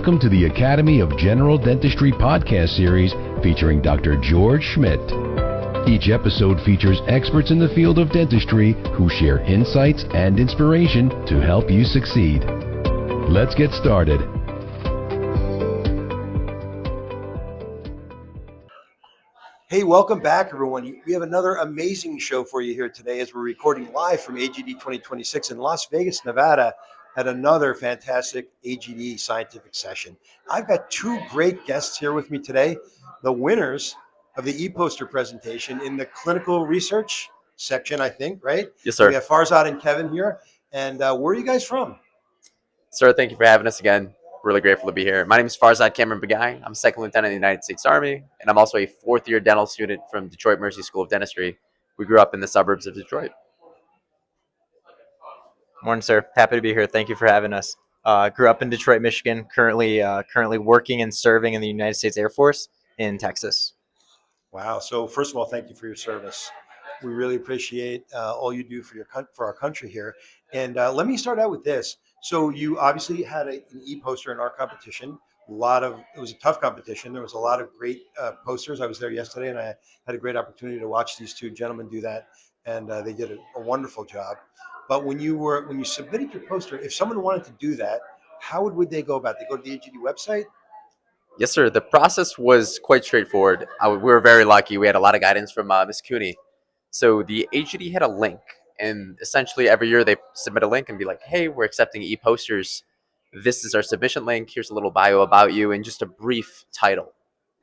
Welcome to the Academy of General Dentistry podcast series featuring Dr. George Schmidt. Each episode features experts in the field of dentistry who share insights and inspiration to help you succeed. Let's get started. Hey, welcome back, everyone. We have another amazing show for you here today as we're recording live from AGD2026 in Las Vegas, Nevada, at another fantastic AGD scientific session. I've got two great guests here with me today, the winners of the e-poster presentation in the clinical research section, I think, right? Yes, sir. We have Farzad and Kevin here. And where are you guys from? Sir, thank you for having us again. Really grateful to be here. My name is Farzad Baghaie. I'm a second lieutenant in the United States Army, and I'm also a fourth-year dental student from Detroit Mercy School of Dentistry. We grew up in the suburbs of Detroit. Morning, sir. Happy to be here. Thank you for having us. Grew up in Detroit, Michigan. Currently working and serving in the United States Air Force in Texas. Wow. So first of all, thank you for your service. We really appreciate all you do for our country here. And let me start out with this. So you obviously had an e-poster in our competition. It was a tough competition. There was a lot of great posters. I was there yesterday, and I had a great opportunity to watch these two gentlemen do that, and they did a wonderful job. But when you submitted your poster, if someone wanted to do that, how would they go about it? They go to the AGD website? Yes, sir. The process was quite straightforward. We were very lucky. We had a lot of guidance from Ms. Cooney. So the AGD had a link, and essentially every year they submit a link and be like, hey, we're accepting e-posters. This is our submission link. Here's a little bio about you and just a brief title.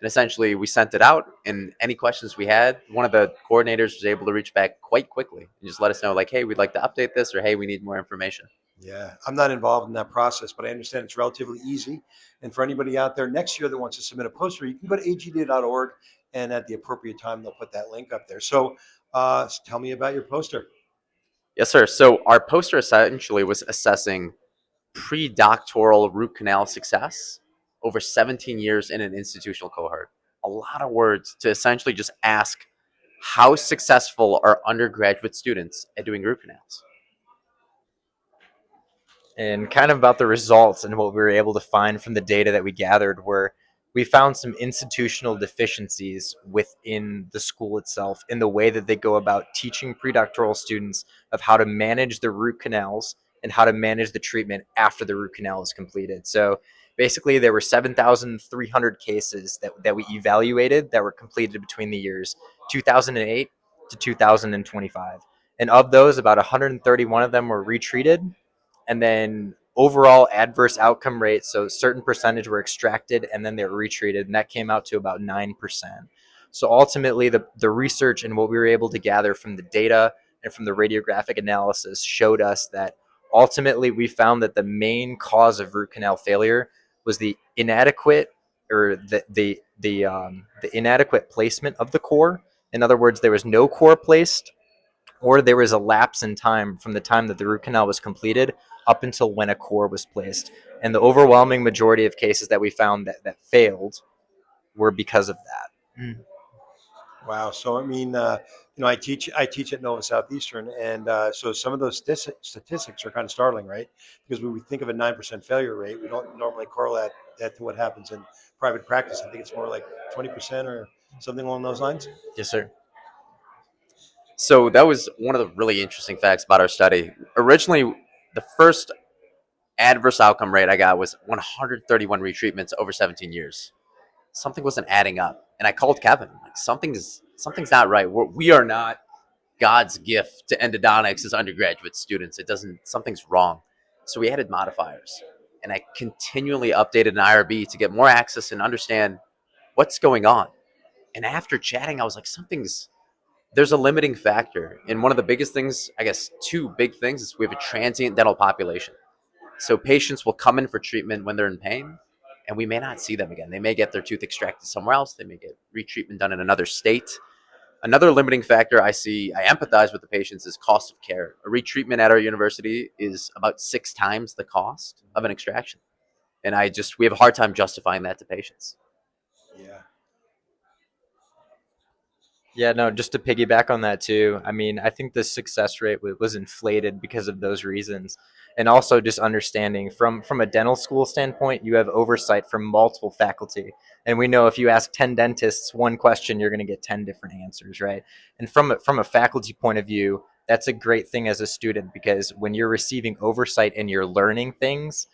And essentially we sent it out, and any questions we had, one of the coordinators was able to reach back quite quickly and just let us know, like, hey, we'd like to update this, or hey, we need more information. Yeah, I'm not involved in that process, but I understand it's relatively easy. And for anybody out there next year that wants to submit a poster, you can go to agd.org, and at the appropriate time, they'll put that link up there. So tell me about your poster. Yes, sir. So our poster essentially was assessing pre-doctoral root canal success over 17 years in an institutional cohort. A lot of words to essentially just ask, how successful are undergraduate students at doing root canals? And kind of about the results and what we were able to find from the data that we gathered were we found some institutional deficiencies within the school itself in the way that they go about teaching predoctoral students of how to manage the root canals and how to manage the treatment after the root canal is completed. So basically there were 7,300 cases that we evaluated that were completed between the years 2008 to 2025. And of those, about 131 of them were retreated. And then overall adverse outcome rate, so a certain percentage were extracted and then they were retreated, and that came out to about 9%. So ultimately, the research and what we were able to gather from the data and from the radiographic analysis showed us that ultimately we found that the main cause of root canal failure was the inadequate or the inadequate placement of the core. In other words, there was no core placed, or there was a lapse in time from the time that the root canal was completed up until when a core was placed. And the overwhelming majority of cases that we found that failed were because of that. Wow. So, I mean, I teach at Nova Southeastern, and so some of those statistics are kind of startling, right? Because when we think of a 9% failure rate, we don't normally correlate that to what happens in private practice. I think it's more like 20% or something along those lines. Yes, sir. So that was one of the really interesting facts about our study. Originally, the first adverse outcome rate I got was 131 retreatments over 17 years. Something wasn't adding up. And I called Kevin, like, something's not right. We are not God's gift to endodontics as undergraduate students. Something's wrong. So we added modifiers. And I continually updated an IRB to get more access and understand what's going on. And after chatting, I was like, there's a limiting factor. And one of the biggest things, I guess two big things, is we have a transient dental population. So patients will come in for treatment when they're in pain, and we may not see them again. They may get their tooth extracted somewhere else. They may get retreatment done in another state. Another limiting factor I empathize with the patients, is cost of care. A retreatment at our university is about 6 times the cost of an extraction. And we have a hard time justifying that to patients. Yeah. Yeah, no, just to piggyback on that too. I mean, I think the success rate was inflated because of those reasons. And also just understanding from a dental school standpoint, you have oversight from multiple faculty. And we know if you ask 10 dentists one question, you're going to get 10 different answers, right? And from a faculty point of view, that's a great thing as a student because when you're receiving oversight and you're learning things,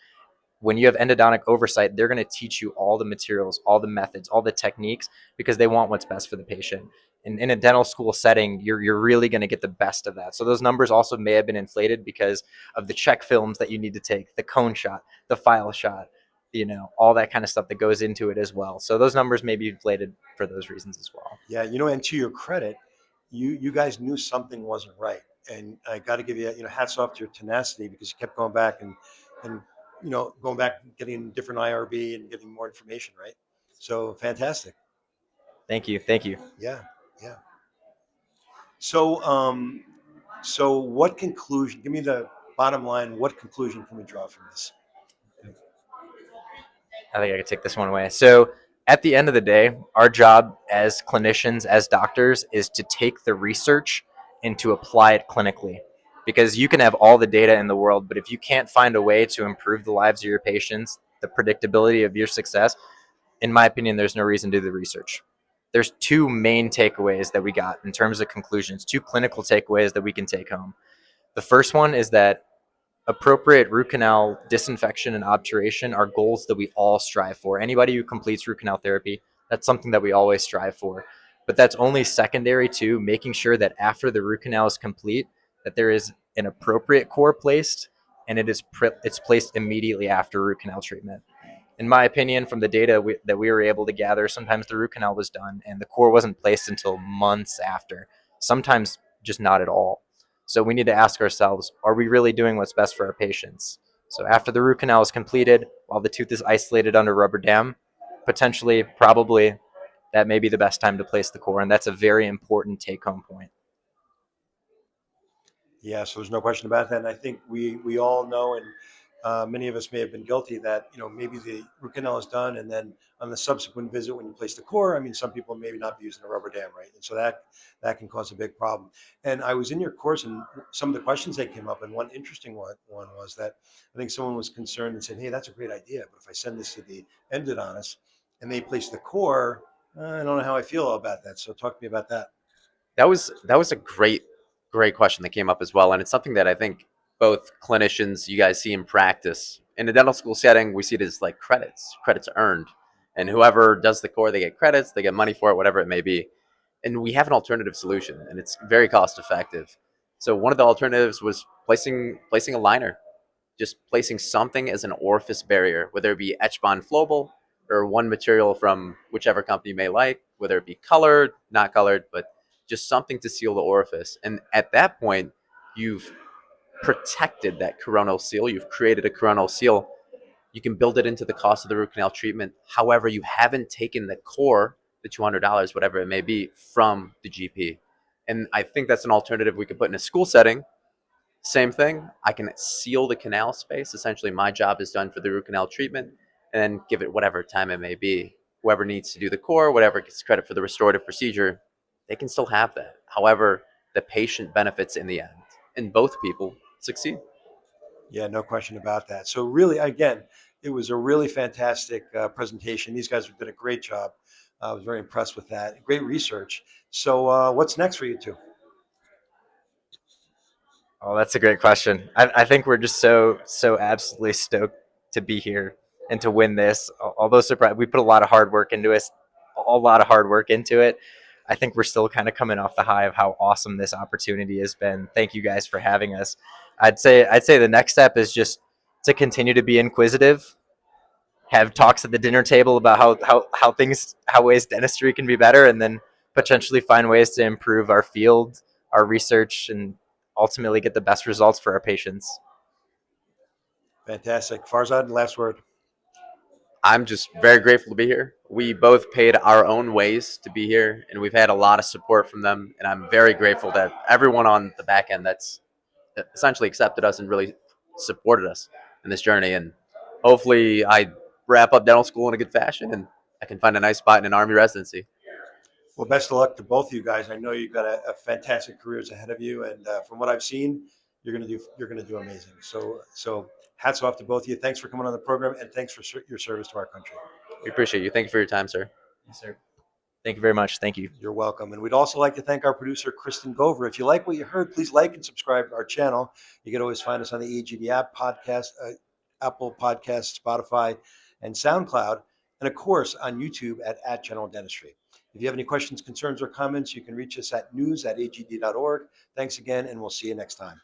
when you have endodontic oversight, they're going to teach you all the materials, all the methods, all the techniques because they want what's best for the patient. And in a dental school setting, you're really going to get the best of that. So those numbers also may have been inflated because of the check films that you need to take, the cone shot, the file shot, all that kind of stuff that goes into it as well. So those numbers may be inflated for those reasons as well. Yeah, and to your credit, you guys knew something wasn't right, and I got to give you hats off to your tenacity because you kept going back and going back and getting different IRB and getting more information, right? So fantastic. Thank you. Thank you. Yeah, yeah. So so what conclusion? Give me the bottom line. What conclusion can we draw from this? I think I could take this one away. So at the end of the day, our job as clinicians, as doctors, is to take the research and to apply it clinically. Because you can have all the data in the world, but if you can't find a way to improve the lives of your patients, the predictability of your success, in my opinion, there's no reason to do the research. There's two main takeaways that we got in terms of conclusions, two clinical takeaways that we can take home. The first one is that appropriate root canal disinfection and obturation are goals that we all strive for. Anybody who completes root canal therapy, that's something that we always strive for. But that's only secondary to making sure that after the root canal is complete, that there is an appropriate core placed and it's placed immediately after root canal treatment. In my opinion, from the data that we were able to gather, sometimes the root canal was done and the core wasn't placed until months after, sometimes just not at all. So we need to ask ourselves, are we really doing what's best for our patients? So after the root canal is completed, while the tooth is isolated under rubber dam, potentially, probably, that may be the best time to place the core. And that's a very important take-home point. Yeah, so there's no question about that. And I think we all know, and many of us may have been guilty that maybe the root canal is done, and then on the subsequent visit when you place the core, I mean, some people maybe not be using a rubber dam, right? And so that can cause a big problem. And I was in your course, and some of the questions that came up, and one interesting one was that I think someone was concerned and said, "Hey, that's a great idea, but if I send this to the endodontist and they place the core, I don't know how I feel about that." So talk to me about that. That was a great question that came up as well, and it's something that I think both clinicians, you guys see in practice. In a dental school setting, we see it as like credits earned, and whoever does the core, they get credits, they get money for it, whatever it may be. And we have an alternative solution, and it's very cost effective. So one of the alternatives was placing a liner, just placing something as an orifice barrier, whether it be etch bond flowable or one material from whichever company you may like, whether it be colored, not colored, but just something to seal the orifice. And at that point, you've protected that coronal seal. You've created a coronal seal. You can build it into the cost of the root canal treatment. However, you haven't taken the core, the $200, whatever it may be, from the GP. And I think that's an alternative we could put in a school setting. Same thing. I can seal the canal space. Essentially, my job is done for the root canal treatment, and then give it whatever time it may be. Whoever needs to do the core, whatever gets credit for the restorative procedure, they can still have that. However, the patient benefits in the end, and both people succeed. Yeah, no question about that. So really, again, it was a really fantastic presentation. These guys did a great job. I was very impressed with that. Great research. So what's next for you two? Oh, that's a great question. I think we're just so absolutely stoked to be here and to win this. Although surprised, we put a lot of hard work into it. A lot of hard work into it. I think we're still kind of coming off the high of how awesome this opportunity has been. Thank you guys for having us. I'd say the next step is just to continue to be inquisitive, have talks at the dinner table about how ways dentistry can be better, and then potentially find ways to improve our field, our research, and ultimately get the best results for our patients. Fantastic. Farzad, last word. I'm just very grateful to be here. We both paid our own ways to be here, and we've had a lot of support from them. And I'm very grateful that everyone on the back end that's essentially accepted us and really supported us in this journey. And hopefully I wrap up dental school in a good fashion and I can find a nice spot in an Army residency. Well, best of luck to both of you guys. I know you've got a fantastic careers ahead of you, and from what I've seen, you're gonna do amazing. So hats off to both of you. Thanks for coming on the program, and thanks for your service to our country. We appreciate you. Thank you for your time, sir. Yes, sir. Thank you very much. Thank you. You're welcome. And we'd also like to thank our producer, Kristen Gover. If you like what you heard, please like and subscribe to our channel. You can always find us on the AGD app, podcast, Apple Podcasts, Spotify, and SoundCloud, and of course on YouTube at General Dentistry. If you have any questions, concerns, or comments, you can reach us at news@agd.org. Thanks again, and we'll see you next time.